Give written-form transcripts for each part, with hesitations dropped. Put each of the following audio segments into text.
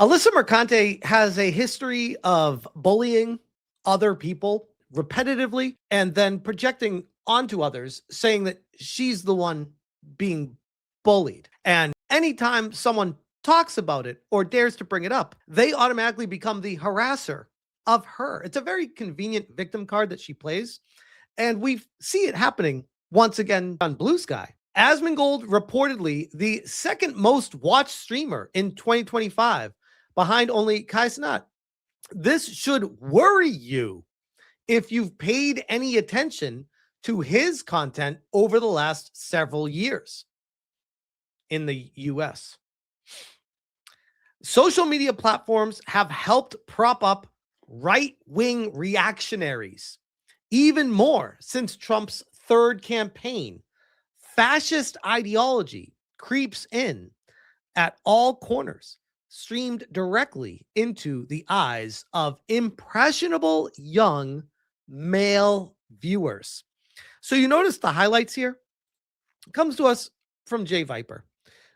Alyssa Mercante has a history of bullying other people repetitively and then projecting onto others, saying that she's the one being bullied. And anytime someone talks about it or dares to bring it up, they automatically become the harasser of her. It's a very convenient victim card that she plays. And we see it happening once again on Blue Sky. Asmongold, reportedly the second most watched streamer in 2025, behind only Kai Cenat. This should worry you if you've paid any attention to his content over the last several years in the US. Social media platforms have helped prop up right-wing reactionaries even more since Trump's third campaign. Fascist ideology creeps in at all corners, streamed directly into the eyes of impressionable young male viewers. So you notice the highlights here? It comes to us from Jay Viper.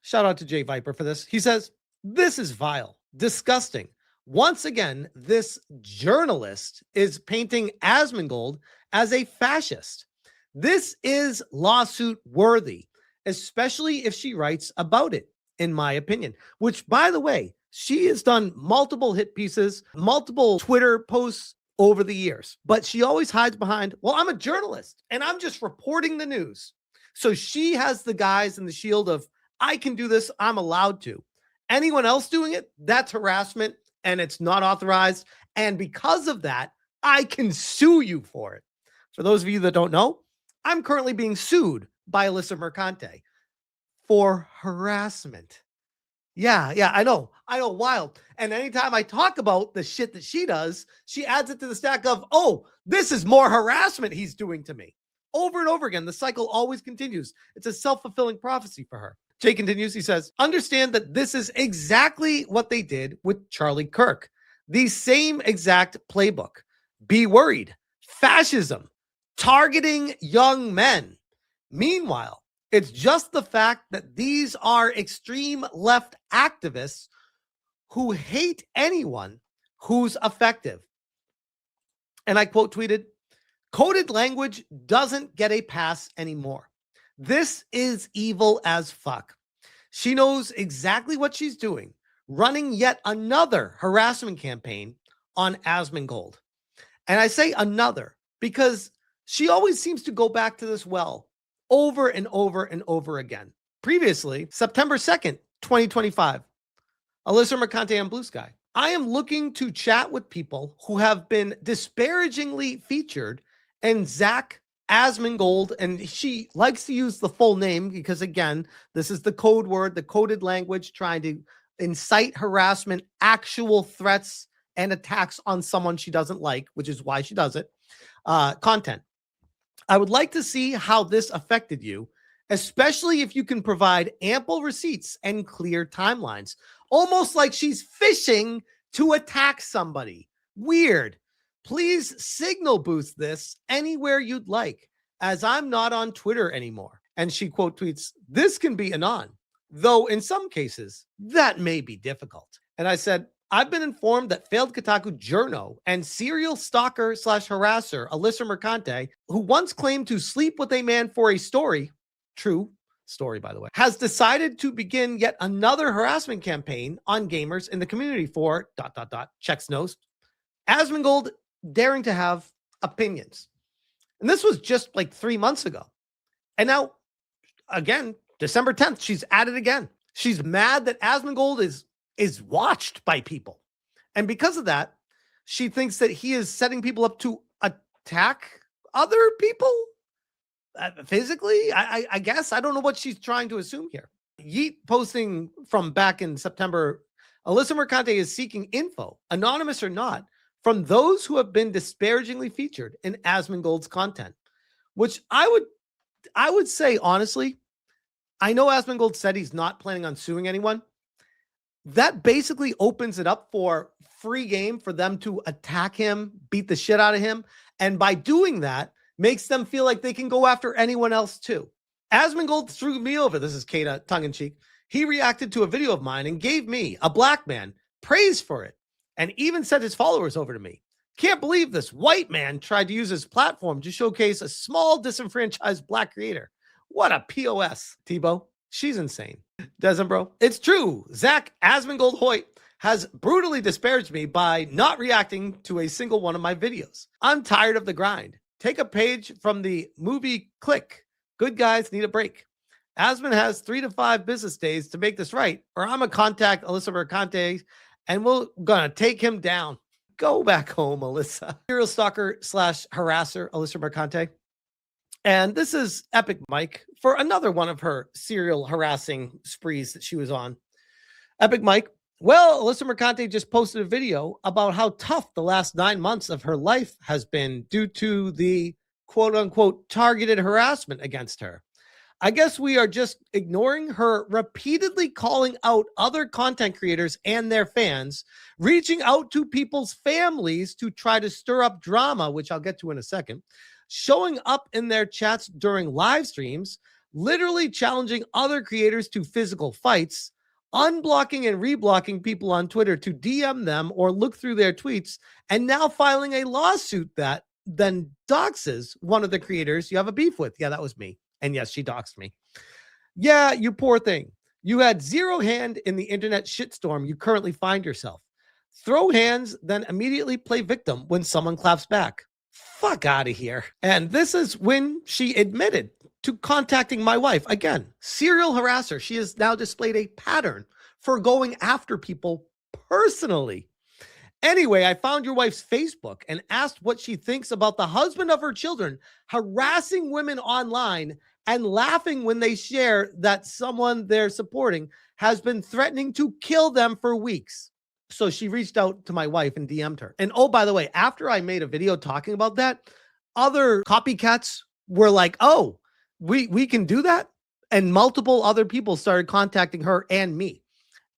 Shout out to Jay Viper for this. He says, "This is vile, disgusting. Once again, this journalist is painting Asmongold as a fascist. This is lawsuit worthy, especially if she writes about it, in my opinion," which, by the way, she has done multiple hit pieces, multiple Twitter posts over the years, but she always hides behind, well, I'm a journalist and I'm just reporting the news. So she has the guise and the shield of, I can do this, I'm allowed to. Anyone else doing it, that's harassment and it's not authorized. And because of that, I can sue you for it. For those of you that don't know, I'm currently being sued by Alyssa Mercante for harassment. Yeah, I know, wild. And anytime I talk about the shit that she does, she adds it to the stack of, oh, this is more harassment he's doing to me. Over and over again, the cycle always continues. It's a self-fulfilling prophecy for her. Jay continues, he says, understand that this is exactly what they did with Charlie Kirk. The same exact playbook. Be worried. Fascism. Targeting young men. Meanwhile, it's just the fact that these are extreme left activists who hate anyone who's effective. And I quote tweeted, coded language doesn't get a pass anymore. This is evil as fuck. She knows exactly what she's doing, running yet another harassment campaign on Asmongold. And I say another because she always seems to go back to this well over and over and over again. Previously, September 2nd, 2025, Alyssa Mercante on Blue Sky. I am looking to chat with people who have been disparagingly featured in Zach Asmongold, and she likes to use the full name because, again, this is the code word, the coded language, trying to incite harassment, actual threats and attacks on someone she doesn't like, which is why she does it. Content. I would like to see how this affected you, especially if you can provide ample receipts and clear timelines. Almost like she's fishing to attack somebody. Weird. Please signal boost this anywhere you'd like, as I'm not on Twitter anymore. And she quote tweets, this can be anon, though in some cases that may be difficult. And I said, I've been informed that failed Kotaku journo and serial stalker / harasser Alyssa Mercante, who once claimed to sleep with a man for a story, true story by the way, has decided to begin yet another harassment campaign on gamers in the community for ... checks nose. Asmongold daring to have opinions. And this was just like 3 months ago. And now, again, December 10th, she's at it again. She's mad that Asmongold is watched by people. And because of that, she thinks that he is setting people up to attack other people physically. I guess. I don't know what she's trying to assume here. Yeet posting from back in September, Alyssa Mercante is seeking info, anonymous or not, from those who have been disparagingly featured in Asmongold's content, which I would say, honestly, I know Asmongold said he's not planning on suing anyone. That basically opens it up for free game for them to attack him, beat the shit out of him. And by doing that, makes them feel like they can go after anyone else too. Asmongold threw me over. This is Kata, tongue in cheek. He reacted to a video of mine and gave me, a black man, praised for it, and even sent his followers over to me. Can't believe this white man tried to use his platform to showcase a small disenfranchised black creator. What a POS, Tebow. She's insane. Doesn't, bro? It's true. Zach Asmongold Hoyt has brutally disparaged me by not reacting to a single one of my videos. I'm tired of the grind. Take a page from the movie Click. Good guys need a break. Asmon has 3 to 5 business days to make this right, or I'm going to contact Alyssa Mercante and we're going to take him down. Go back home, Alyssa. Serial stalker / harasser, Alyssa Mercante. And this is Epic Mike for another one of her serial harassing sprees that she was on. Epic Mike. Well, Alyssa Mercante just posted a video about how tough the last 9 months of her life has been due to the quote unquote targeted harassment against her. I guess we are just ignoring her repeatedly calling out other content creators and their fans, reaching out to people's families to try to stir up drama, which I'll get to in a second, showing up in their chats during live streams, literally challenging other creators to physical fights, unblocking and reblocking people on Twitter to DM them or look through their tweets, and now filing a lawsuit that then doxes one of the creators you have a beef with. Yeah, that was me. And yes, she doxed me. Yeah, you poor thing. You had zero hand in the internet shitstorm you currently find yourself. Throw hands, then immediately play victim when someone claps back. Fuck out of here. And this is when she admitted to contacting my wife. Again, serial harasser. She has now displayed a pattern for going after people personally. Anyway, I found your wife's Facebook and asked what she thinks about the husband of her children harassing women online and laughing when they share that someone they're supporting has been threatening to kill them for weeks. So she reached out to my wife and DM'd her. And oh, by the way, after I made a video talking about that, other copycats were like, oh, we can do that. And multiple other people started contacting her and me.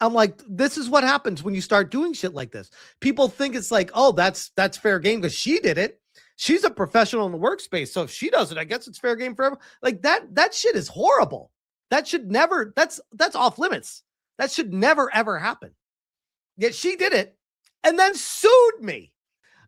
I'm like, this is what happens when you start doing shit like this. People think it's like, oh, that's fair game because she did it. She's a professional in the workspace. So if she does it, I guess it's fair game for everyone. Like that shit is horrible. That should never, that's off limits. That should never, ever happen. Yet she did it and then sued me.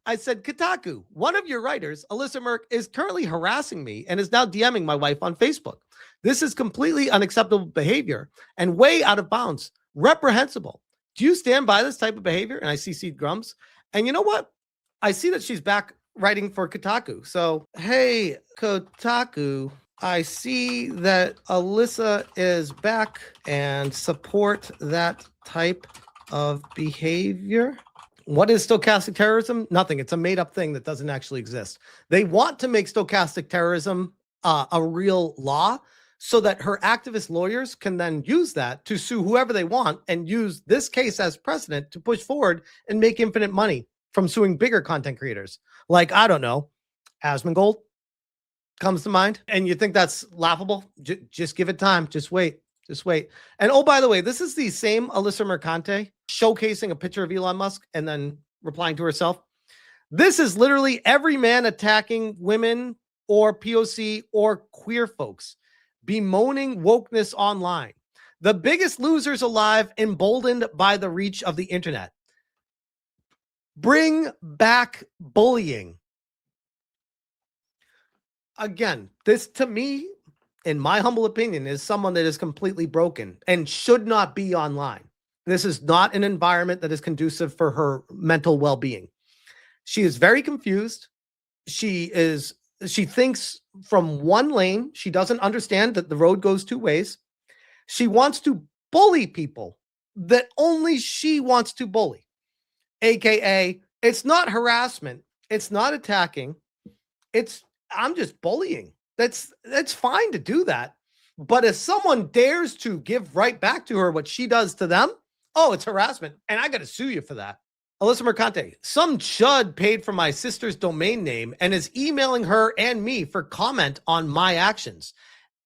I said, Kotaku, one of your writers, Alyssa Merc, is currently harassing me and is now DMing my wife on Facebook. This is completely unacceptable behavior and way out of bounds. Reprehensible. Do you stand by this type of behavior? And I CC'd Grumps. And you know what? I see that she's back writing for Kotaku. So, hey, Kotaku, I see that Alyssa is back and support that type of behavior. What is stochastic terrorism? Nothing. It's a made-up thing that doesn't actually exist. They want to make stochastic terrorism a real law, so that her activist lawyers can then use that to sue whoever they want and use this case as precedent to push forward and make infinite money from suing bigger content creators. Like, I don't know, Asmongold comes to mind. And you think that's laughable? Just give it time. Just wait. Just wait. And oh, by the way, this is the same Alyssa Mercante showcasing a picture of Elon Musk and then replying to herself. This is literally every man attacking women or POC or queer folks, bemoaning wokeness online. The biggest losers alive, emboldened by the reach of the internet. Bring back bullying. Again, this to me, in my humble opinion, is someone that is completely broken and should not be online. This is not an environment that is conducive for her mental well-being. She is very confused. She thinks from one lane. She doesn't understand that the road goes two ways. She wants to bully people that only she wants to bully. AKA, it's not harassment. It's not attacking. I'm just bullying. That's fine to do that. But if someone dares to give right back to her what she does to them, oh, it's harassment. And I got to sue you for that. Alyssa Mercante, some chud paid for my sister's domain name and is emailing her and me for comment on my actions.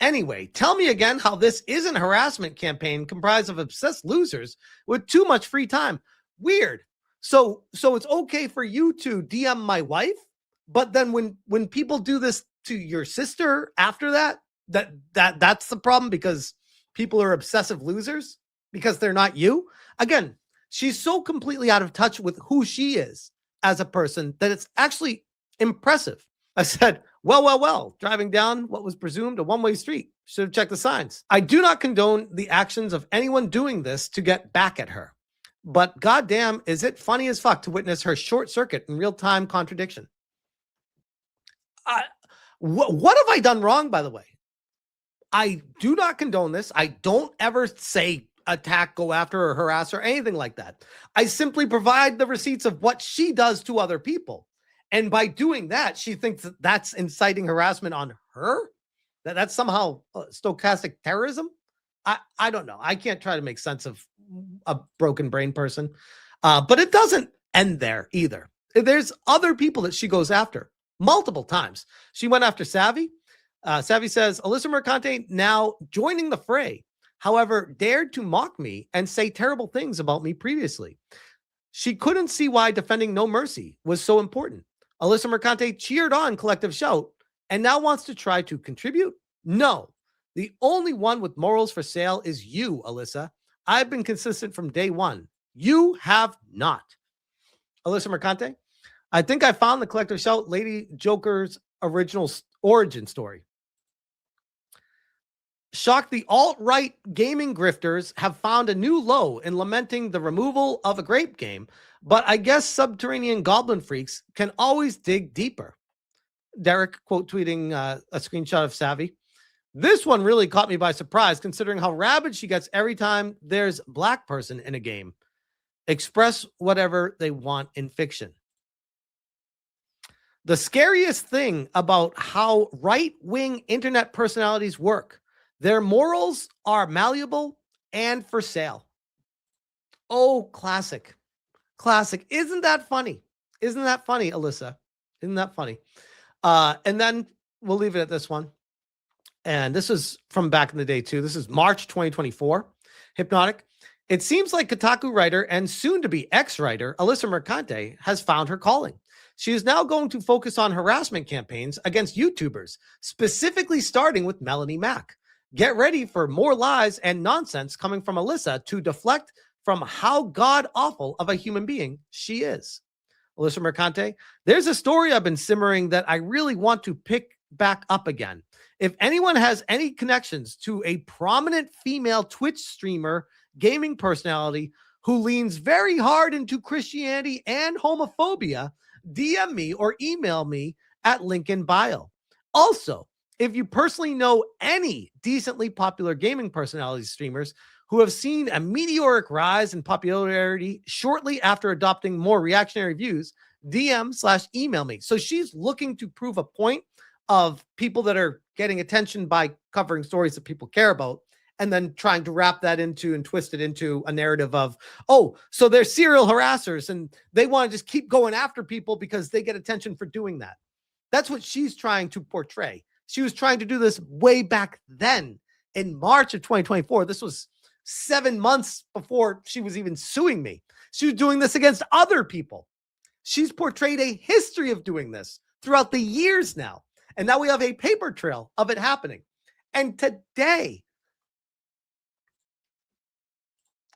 Anyway, tell me again how this isn't a harassment campaign comprised of obsessed losers with too much free time. Weird. So it's okay for you to DM my wife, but then when people do this to your sister after that's the problem because people are obsessive losers because they're not you. Again, She's so completely out of touch with who she is as a person that it's actually impressive. I said, well, driving down what was presumed a one-way street. Should have checked the signs. I do not condone the actions of anyone doing this to get back at her. But goddamn, is it funny as fuck to witness her short circuit in real-time contradiction. What have I done wrong, by the way? I do not condone this. I don't ever say attack, go after, or harass her, anything like that. I simply provide the receipts of what she does to other people. And by doing that, she thinks that that's inciting harassment on her? That's somehow stochastic terrorism? I don't know. I can't try to make sense of a broken brain person. But it doesn't end there either. There's other people that she goes after multiple times. She went after Savvy. Savvy says, Alyssa Mercante now joining the fray, however, dared to mock me and say terrible things about me previously. She couldn't see why defending No Mercy was so important. Alyssa Mercante cheered on Collective Shout and now wants to try to contribute? No. The only one with morals for sale is you, Alyssa. I've been consistent from day one. You have not. Alyssa Mercante, I think I found the Collective Shout Lady Joker's original origin story. Shocked, the alt-right gaming grifters have found a new low in lamenting the removal of a grape game, but I guess subterranean goblin freaks can always dig deeper. Derek quote tweeting a screenshot of Savvy. This one really caught me by surprise, considering how rabid she gets every time there's black person in a game. Express whatever they want in fiction. The scariest thing about how right-wing internet personalities work, their morals are malleable and for sale. Oh, classic. Classic. Isn't that funny? Isn't that funny, Alyssa? Isn't that funny? And then we'll leave it at this one. And this is from back in the day, too. This is March 2024. Hypnotic. It seems like Kotaku writer and soon-to-be ex-writer Alyssa Mercante has found her calling. She is now going to focus on harassment campaigns against YouTubers, specifically starting with Melanie Mack. Get ready for more lies and nonsense coming from Alyssa to deflect from how god-awful of a human being she is. Alyssa Mercante, there's a story I've been simmering that I really want to pick back up again. If anyone has any connections to a prominent female Twitch streamer, gaming personality who leans very hard into Christianity and homophobia, DM me or email me at link in bio. Also, if you personally know any decently popular gaming personality streamers who have seen a meteoric rise in popularity shortly after adopting more reactionary views, DM/email me. So she's looking to prove a point of people that are getting attention by covering stories that people care about, and then trying to wrap that into and twist it into a narrative of, oh, so they're serial harassers and they want to just keep going after people because they get attention for doing that. That's what she's trying to portray. She was trying to do this way back then in March of 2024. This was 7 months before she was even suing me. She was doing this against other people. She's portrayed a history of doing this throughout the years now. And now we have a paper trail of it happening. And today,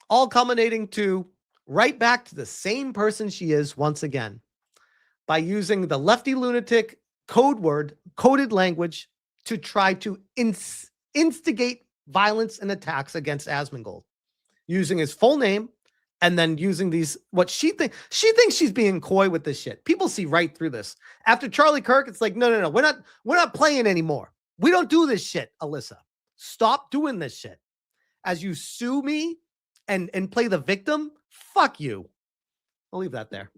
all culminating to right back to the same person she is once again by using the lefty lunatic code word, coded language to try to instigate violence and attacks against Asmongold, using his full name and then using these, what she thinks she's being coy with this shit. People see right through this. After Charlie Kirk, it's like, no, we're not playing anymore. We don't do this shit, Alyssa. Stop doing this shit. As you sue me and play the victim, fuck you. I'll leave that there.